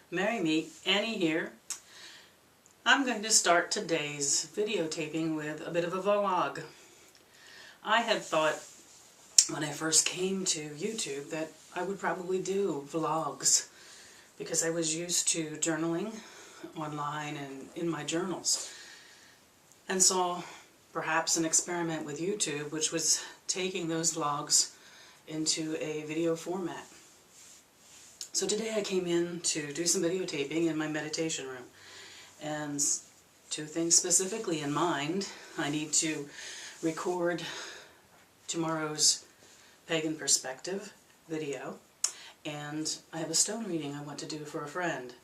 Merry Me, Annie here. I'm going to start today's videotaping with a bit of a vlog. I had thought when I first came to YouTube that I would probably do vlogs because I was used to journaling online and in my journals, and saw perhaps an experiment with YouTube which was taking those vlogs into a video format. So today I came in to do some videotaping in my meditation room, and two things specifically in mind. I need to record tomorrow's Pagan Perspective video, and I have a stone reading I want to do for a friend.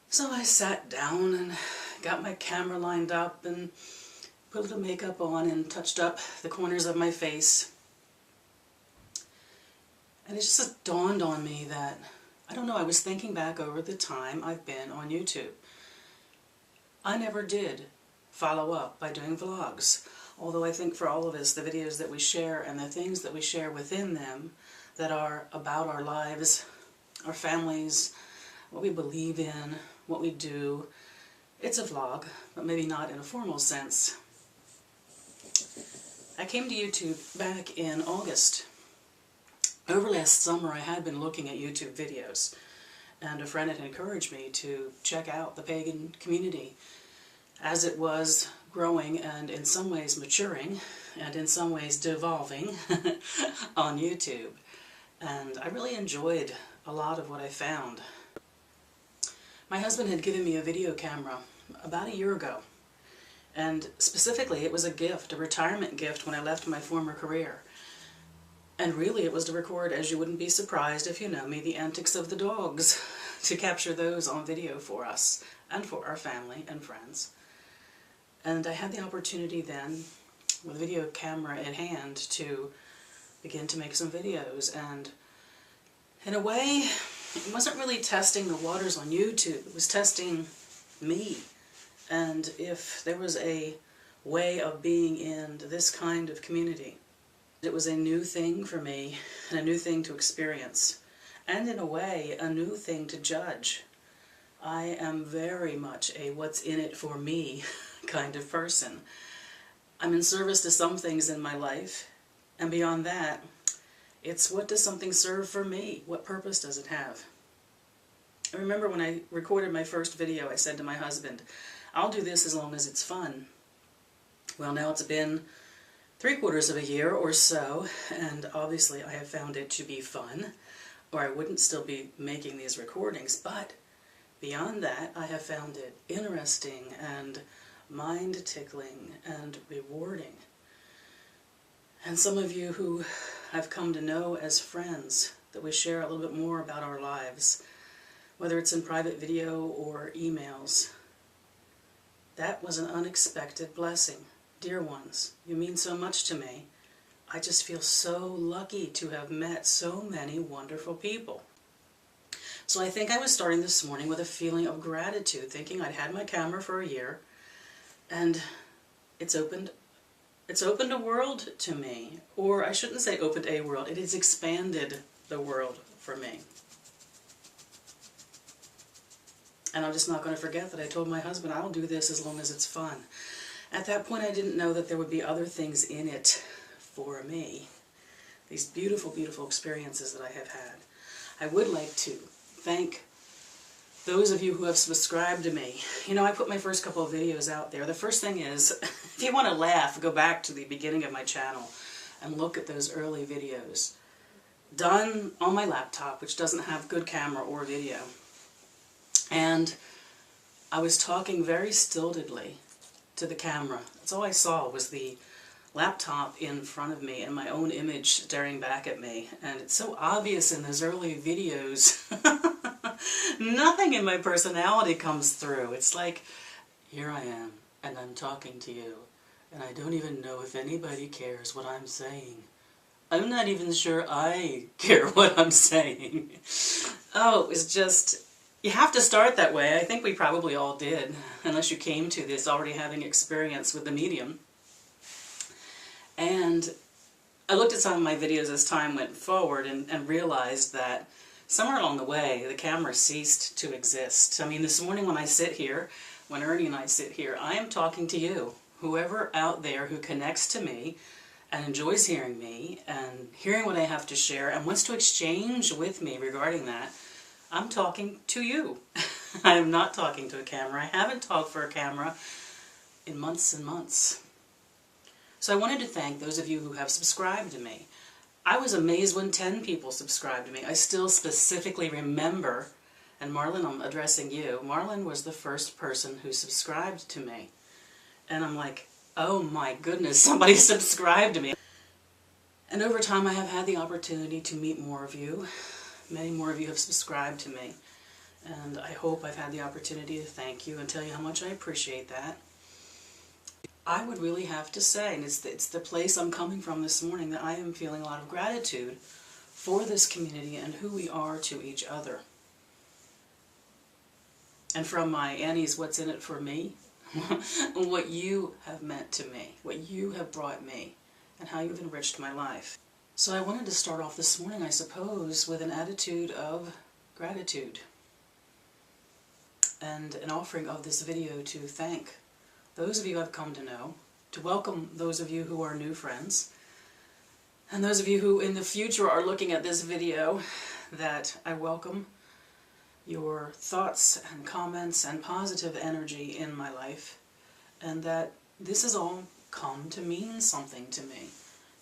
So I sat down and got my camera lined up and put a little makeup on and touched up the corners of my face. And it just dawned on me that, I don't know, I was thinking back over the time I've been on YouTube. I never did follow up by doing vlogs, although I think for all of us, the videos that we share and the things that we share within them that are about our lives, our families, what we believe in, what we do, it's a vlog, but maybe not in a formal sense. I came to YouTube back in August. Over last summer I had been looking at YouTube videos, and a friend had encouraged me to check out the pagan community as it was growing and in some ways maturing and in some ways devolving on YouTube. And I really enjoyed a lot of what I found. My husband had given me a video camera about a year ago, and specifically it was a gift, a retirement gift when I left my former career. And really it was to record, as you wouldn't be surprised if you know me, the antics of the dogs, to capture those on video for us and for our family and friends. And I had the opportunity then, with a video camera in hand, to begin to make some videos. And in a way, it wasn't really testing the waters on YouTube, it was testing me. And if there was a way of being in this kind of community. It was a new thing for me, and a new thing to experience, and in a way, a new thing to judge. I am very much a what's in it for me kind of person. I'm in service to some things in my life, and beyond that, it's what does something serve for me? What purpose does it have? I remember when I recorded my first video, I said to my husband, I'll do this as long as it's fun. Well, now it's been 3/4 of a year or so, and obviously I have found it to be fun, or I wouldn't still be making these recordings, but beyond that I have found it interesting and mind-tickling and rewarding. And some of you who I've come to know as friends, that we share a little bit more about our lives, whether it's in private video or emails, that was an unexpected blessing. Dear ones, you mean so much to me. I just feel so lucky to have met so many wonderful people. So I think I was starting this morning with a feeling of gratitude, thinking I'd had my camera for a year, and it's opened a world to me. Or I shouldn't say opened a world, it has expanded the world for me. And I'm just not going to forget that I told my husband I'll do this as long as it's fun. At that point I didn't know that there would be other things in it for me. These beautiful, beautiful experiences that I have had. I would like to thank those of you who have subscribed to me. You know, I put my first couple of videos out there. The first thing is, if you want to laugh, go back to the beginning of my channel and look at those early videos. Done on my laptop, which doesn't have good camera or video. And I was talking very stiltedly to the camera. That's all I saw was the laptop in front of me and my own image staring back at me. And it's so obvious in those early videos. Nothing in my personality comes through. It's like, here I am, and I'm talking to you, and I don't even know if anybody cares what I'm saying. I'm not even sure I care what I'm saying. Oh, it was just... You have to start that way. I think we probably all did, unless you came to this already having experience with the medium. And I looked at some of my videos as time went forward and realized that Somewhere along the way, the camera ceased to exist. I mean, this morning when I sit here, when Ernie and I sit here, I am talking to you. Whoever out there who connects to me and enjoys hearing me and hearing what I have to share and wants to exchange with me regarding that, I'm talking to you. I am not talking to a camera. I haven't talked for a camera in months and months. So I wanted to thank those of you who have subscribed to me. I was amazed when 10 people subscribed to me. I still specifically remember, and Marlon, I'm addressing you, Marlon was the first person who subscribed to me. And I'm like, oh my goodness, somebody subscribed to me. And over time I have had the opportunity to meet more of you. Many more of you have subscribed to me. And I hope I've had the opportunity to thank you and tell you how much I appreciate that. I would really have to say, and it's the place I'm coming from this morning, that I am feeling a lot of gratitude for this community and who we are to each other. And from my Annie's What's in It for Me, what you have meant to me, what you have brought me, and how you've enriched my life. So I wanted to start off this morning, I suppose, with an attitude of gratitude and an offering of this video to thank those of you I've come to know, to welcome those of you who are new friends, and those of you who in the future are looking at this video, that I welcome your thoughts and comments and positive energy in my life, and that this has all come to mean something to me.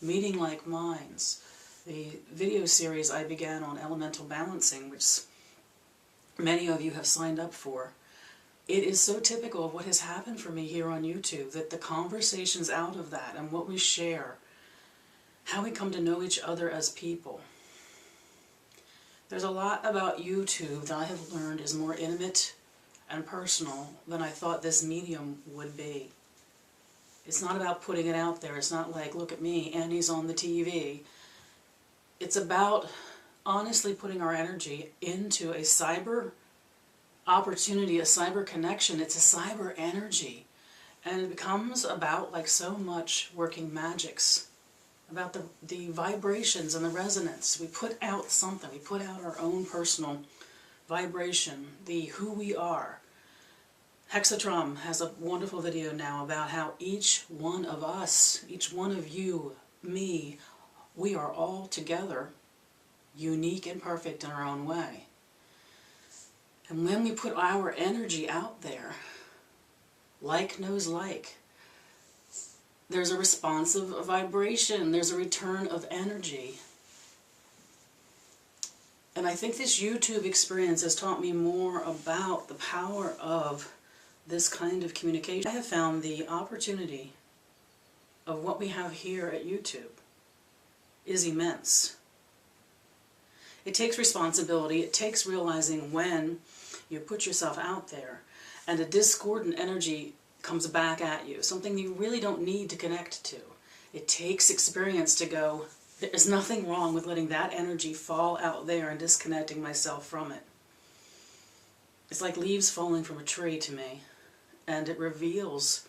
Meeting like minds. The video series I began on elemental balancing, which many of you have signed up for, it is so typical of what has happened for me here on YouTube, that the conversations out of that and what we share, how we come to know each other as people. There's a lot about YouTube that I have learned is more intimate and personal than I thought this medium would be. It's not about putting it out there. It's not like, look at me, Annie's on the TV. It's about honestly putting our energy into a cyber opportunity, a cyber connection. It's a cyber energy. And it becomes about, like so much working magics, about the vibrations and the resonance. We put out something. We put out our own personal vibration, the who we are. Hexatrom has a wonderful video now about how each one of us, each one of you, me, we are all together, unique and perfect in our own way. And when we put our energy out there, like knows like, there's a responsive vibration, there's a return of energy. And I think this YouTube experience has taught me more about the power of this kind of communication. I have found the opportunity of what we have here at YouTube is immense. It takes responsibility, it takes realizing when you put yourself out there and a discordant energy comes back at you, something you really don't need to connect to. It takes experience to go, there's nothing wrong with letting that energy fall out there and disconnecting myself from it. It's like leaves falling from a tree to me, and it reveals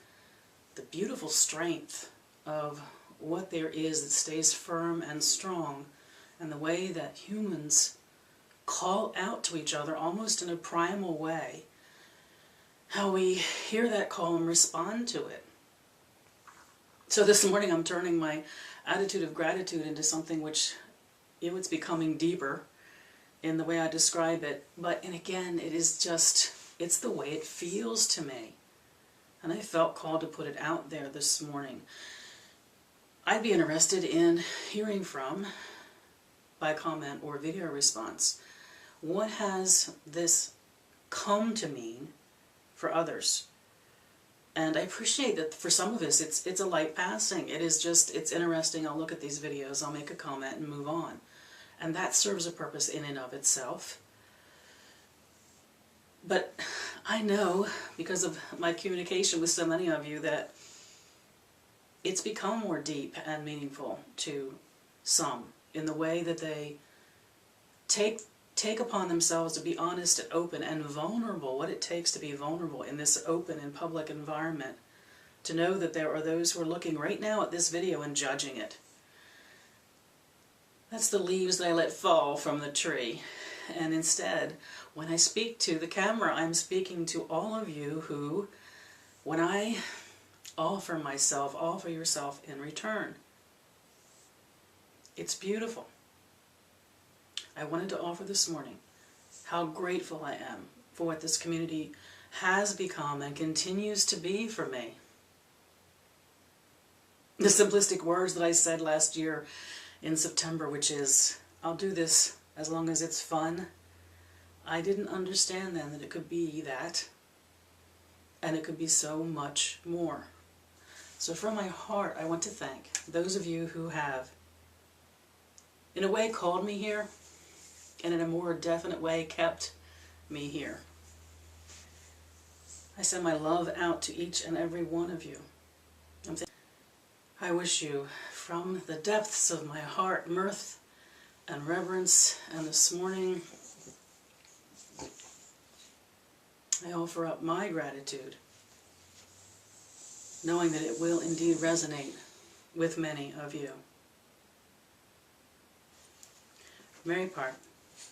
the beautiful strength of what there is that stays firm and strong, and the way that humans call out to each other almost in a primal way, how we hear that call and respond to it. So this morning I'm turning my attitude of gratitude into something which, it's becoming deeper in the way I describe it, and again, it is just, it's the way it feels to me. And I felt called to put it out there this morning. I'd be interested in hearing from, by comment or video response, what has this come to mean for others? And I appreciate that for some of us it's a light passing. It is just, it's interesting, I'll look at these videos, I'll make a comment and move on. And that serves a purpose in and of itself. But I know, because of my communication with so many of you, that it's become more deep and meaningful to some in the way that they take upon themselves to be honest and open and vulnerable, what it takes to be vulnerable in this open and public environment, to know that there are those who are looking right now at this video and judging it. That's the leaves that I let fall from the tree. And instead, when I speak to the camera, I'm speaking to all of you who, when I offer myself, offer yourself in return. It's beautiful. I wanted to offer this morning how grateful I am for what this community has become and continues to be for me. The simplistic words that I said last year in September, which is, I'll do this as long as it's fun. I didn't understand then that it could be that, and it could be so much more. So from my heart, I want to thank those of you who have, in a way, called me here, and in a more definite way, kept me here. I send my love out to each and every one of you. I wish you, from the depths of my heart, mirth and reverence, and this morning, I offer up my gratitude, knowing that it will indeed resonate with many of you. Mary Part.